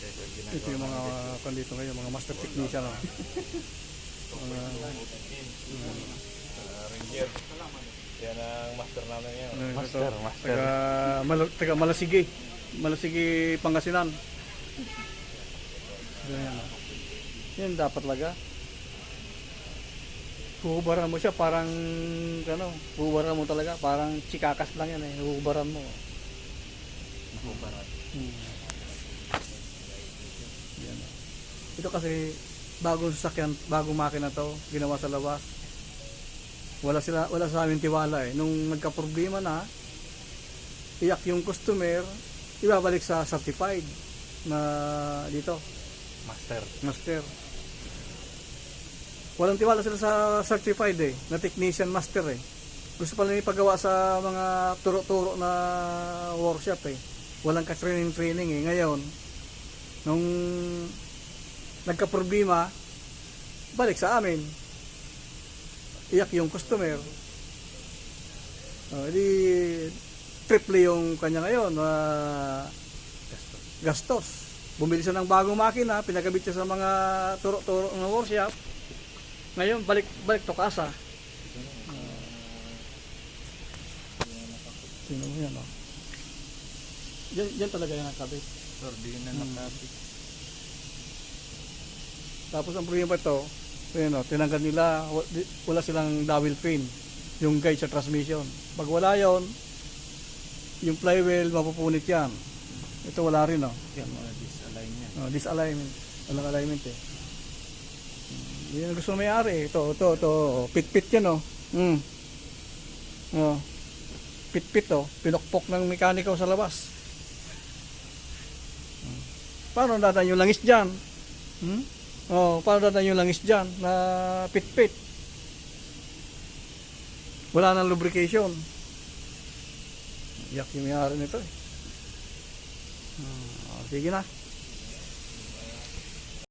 Ito yung mga kandito ngayon, mga master technician. Mga Ranger. Yan ang master namin ngayon. master. Taga Malasigi. Malasigi, Pangasinan. Yan dapat talaga. Huhubaran mo siya parang huhubaran mo talaga parang chikakas lang yan eh. Huhubaran mo. Hubaran. Yan. Ito kasi bagong sasakyan, bagong makina to, ginawa sa labas. Wala sa amin tiwala eh. Nung nagka-problema na, iyak yung customer, ibabalik sa certified na dito, master. Walang tiwala sila sa certified eh, na technician master eh. Gusto pala ipagawa sa mga turo-turo na workshop eh. Walang ka-training eh. Ngayon, nung nagka-problema, balik sa amin. Iyak yung customer. Di triple yung kanya ngayon, gastos. Bumili siya ng bagong makina, pinagabit siya sa mga turo-turo ng workshop. Ngayon, balik to kasa. Sino mo yan, Yan talaga yung nakabit. Sir, di na nakabit. Tapos ang problema ito, tinanggal nila, wala silang dowel pin, yung guide sa transmission. Pag wala yon, yung flywheel mapupunit yan. Ito wala rin, Yan, disalign yan. Disalignment. Walang alignment eh. Yan ang gusto na may-ari. Ito. Pit-pit yan, Pit-pit, pinokpok ng mekaniko sa labas. Paano dadaan yung langis dyan? Paano dadaan yung langis dyan na pit-pit? Wala nang lubrication. Yak yung may-ari nito eh. Sige na.